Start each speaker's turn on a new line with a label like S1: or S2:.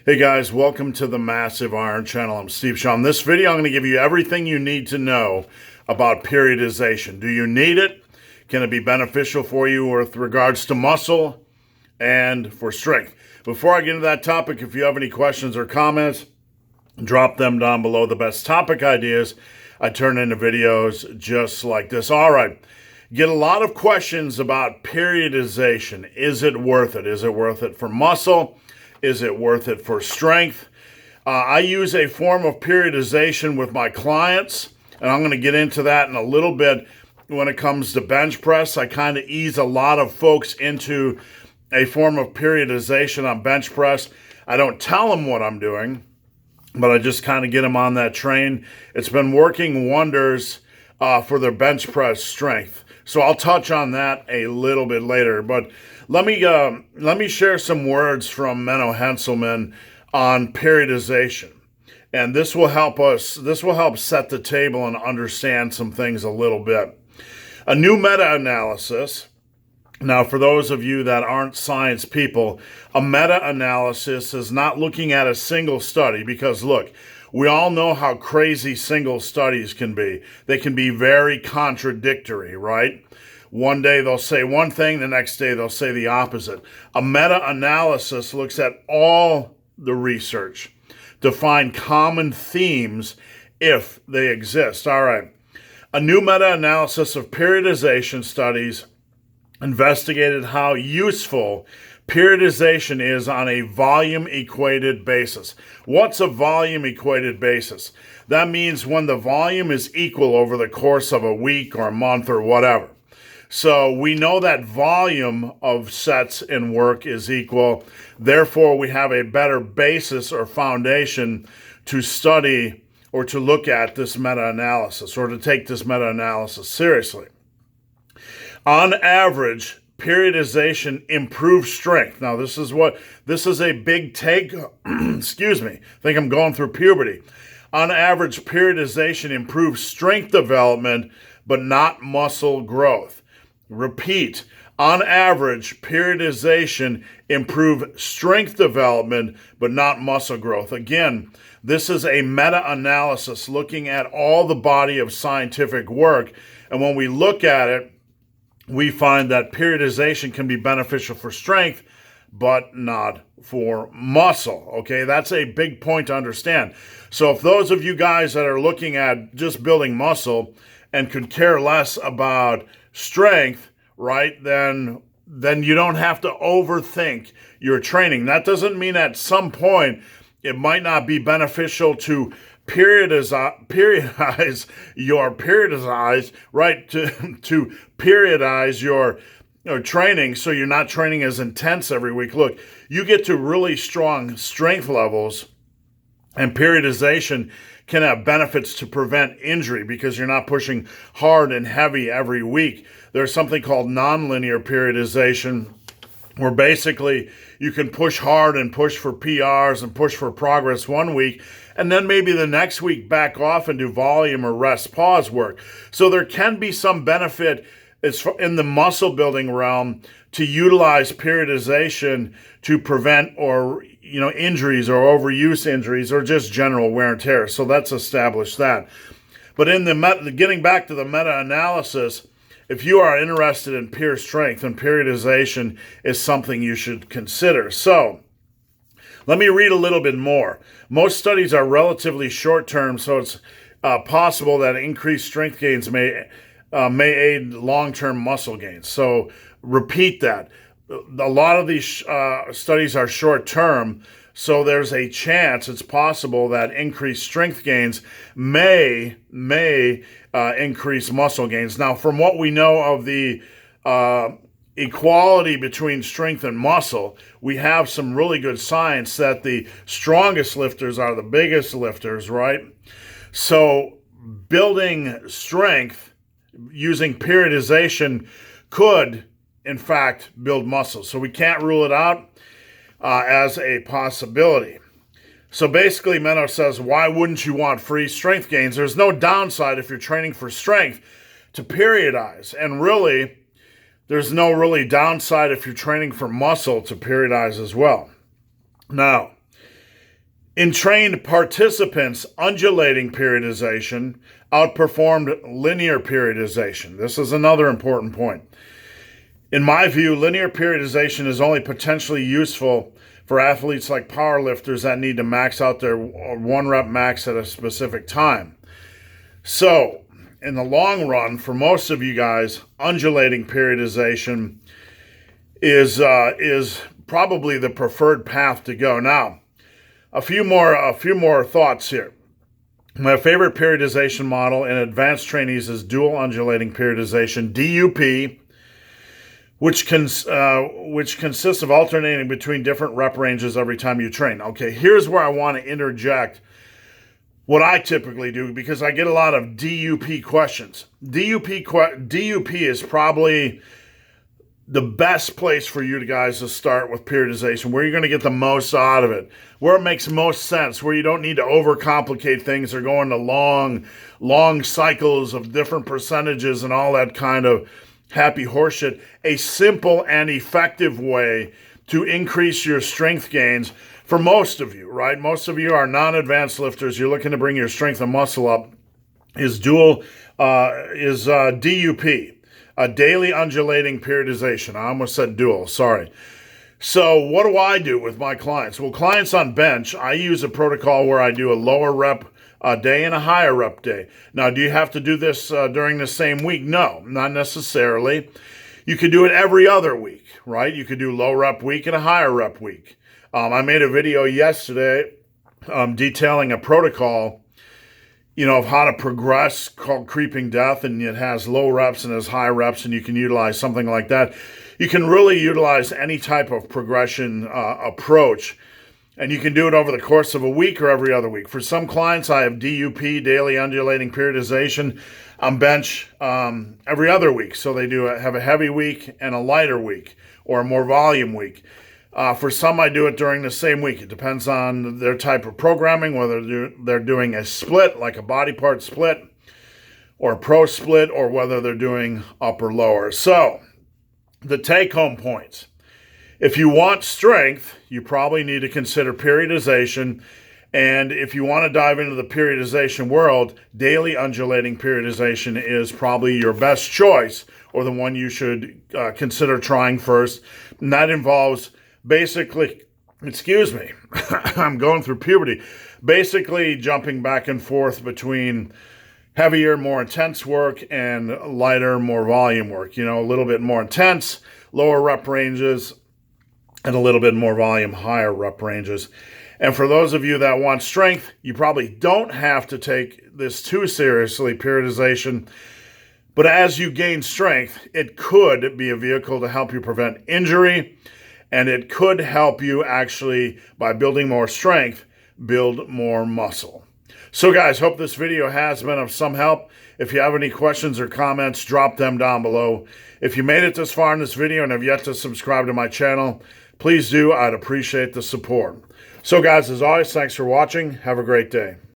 S1: Hey guys, welcome to the Massive Iron Channel. I'm Steve Shaw. In this video, I'm going to give you everything you need to know about periodization. Do you need it? Can it be beneficial for you with regards to muscle and for strength? Before I get into that topic, if you have any questions or comments, drop them down below. The best topic ideas I turn into videos just like this. All right. Get a lot of questions about periodization. Is it worth it? Is it worth it for muscle? Is it worth it for strength? I use a form of periodization with my clients, and I'm going to get into that in a little bit. When it comes to bench press, I kind of ease a lot of folks into a form of periodization on bench press. I don't tell them what I'm doing, but I just kind of get them on that train. It's been working wonders for their bench press strength. So I'll touch on that a little bit later. But let me share some words from Menno Henselman on periodization. And this will help set the table and understand some things a little bit. A new meta-analysis. Now, for those of you that aren't science people, a meta-analysis is not looking at a single study because, look, we all know how crazy single studies can be. They can be very contradictory, right? One day they'll say one thing, the next day they'll say the opposite. A meta-analysis looks at all the research to find common themes if they exist. All right. A new meta-analysis of periodization studies investigated how useful periodization is on a volume-equated basis. What's a volume-equated basis? That means when the volume is equal over the course of a week or a month or whatever. So we know that volume of sets in work is equal. Therefore, we have a better basis or foundation to study or to look at this meta-analysis or to take this meta-analysis seriously. On average, periodization improves strength. Now, this is a big take. Excuse me. I think I'm going through puberty. On average, periodization improves strength development, but not muscle growth. Repeat. On average, periodization improves strength development, but not muscle growth. Again, this is a meta-analysis looking at all the body of scientific work. And when we look at it, we find that periodization can be beneficial for strength, but not for muscle. Okay, that's a big point to understand. So if those of you guys that are looking at just building muscle and could care less about strength, right, then you don't have to overthink your training. That doesn't mean at some point it might not be beneficial to periodize your training so you're not training as intense every week. Look, you get to really strong strength levels, and periodization can have benefits to prevent injury because you're not pushing hard and heavy every week. There's something called nonlinear periodization, where basically you can push hard and push for PRs and push for progress one week, and then maybe the next week back off and do volume or rest pause work. So there can be some benefit in the muscle building realm to utilize periodization to prevent injuries or overuse injuries or just general wear and tear. So let's establish that. But in getting back to the meta-analysis, if you are interested in pure strength, then periodization is something you should consider. So let me read a little bit more. Most studies are relatively short-term, so it's possible that increased strength gains may aid long-term muscle gains. So repeat that. A lot of these studies are short-term, so there's a chance, it's possible that increased strength gains may increase muscle gains. Now, from what we know of the equality between strength and muscle, we have some really good science that the strongest lifters are the biggest lifters, right? So building strength using periodization could, in fact, build muscle. So we can't rule it out as a possibility. So basically, Menno says, why wouldn't you want free strength gains? There's no downside if you're training for strength to periodize. And really, there's no really downside if you're training for muscle to periodize as well. Now, In trained participants, undulating periodization outperformed linear periodization. This is another important point. In my view, linear periodization is only potentially useful for athletes like powerlifters that need to max out their one rep max at a specific time. So, in the long run, for most of you guys, undulating periodization is probably the preferred path to go. Now, a few more thoughts here. My favorite periodization model in advanced trainees is dual undulating periodization, DUP, which consists of alternating between different rep ranges every time you train. Okay, here's where I want to interject what I typically do, because I get a lot of DUP questions. DUP is probably the best place for you guys to start with periodization, where you're going to get the most out of it, where it makes most sense, where you don't need to overcomplicate things or go into long cycles of different percentages and all that kind of happy horseshit. A simple and effective way to increase your strength gains for most of you, right? Most of you are non-advanced lifters. You're looking to bring your strength and muscle up. Is DUP. A daily undulating periodization. I almost said dual, sorry. So what do I do with my clients? Well, clients on bench, I use a protocol where I do a lower rep day and a higher rep day. Now, do you have to do this during the same week? No, not necessarily. You could do it every other week, right? You could do low rep week and a higher rep week. I made a video yesterday detailing a protocol, of how to progress, called Creeping Death, and it has low reps and has high reps, and you can utilize something like that. You can really utilize any type of progression approach, and you can do it over the course of a week or every other week. For some clients, I have DUP, daily undulating periodization, on bench every other week. So they have a heavy week and a lighter week, or a more volume week. For some, I do it during the same week. It depends on their type of programming, whether they're doing a split, like a body part split, or a pro split, or whether they're doing upper lower. So, the take-home points. If you want strength, you probably need to consider periodization. And if you want to dive into the periodization world, daily undulating periodization is probably your best choice, or the one you should consider trying first. And that involves basically, I'm going through puberty, basically jumping back and forth between heavier, more intense work and lighter, more volume work. A little bit more intense, lower rep ranges, and a little bit more volume, higher rep ranges. And for those of you that want strength, you probably don't have to take this too seriously, periodization. But as you gain strength, it could be a vehicle to help you prevent injury. And it could help you actually, by building more strength, build more muscle. So guys, hope this video has been of some help. If you have any questions or comments, drop them down below. If you made it this far in this video and have yet to subscribe to my channel, please do. I'd appreciate the support. So guys, as always, thanks for watching. Have a great day.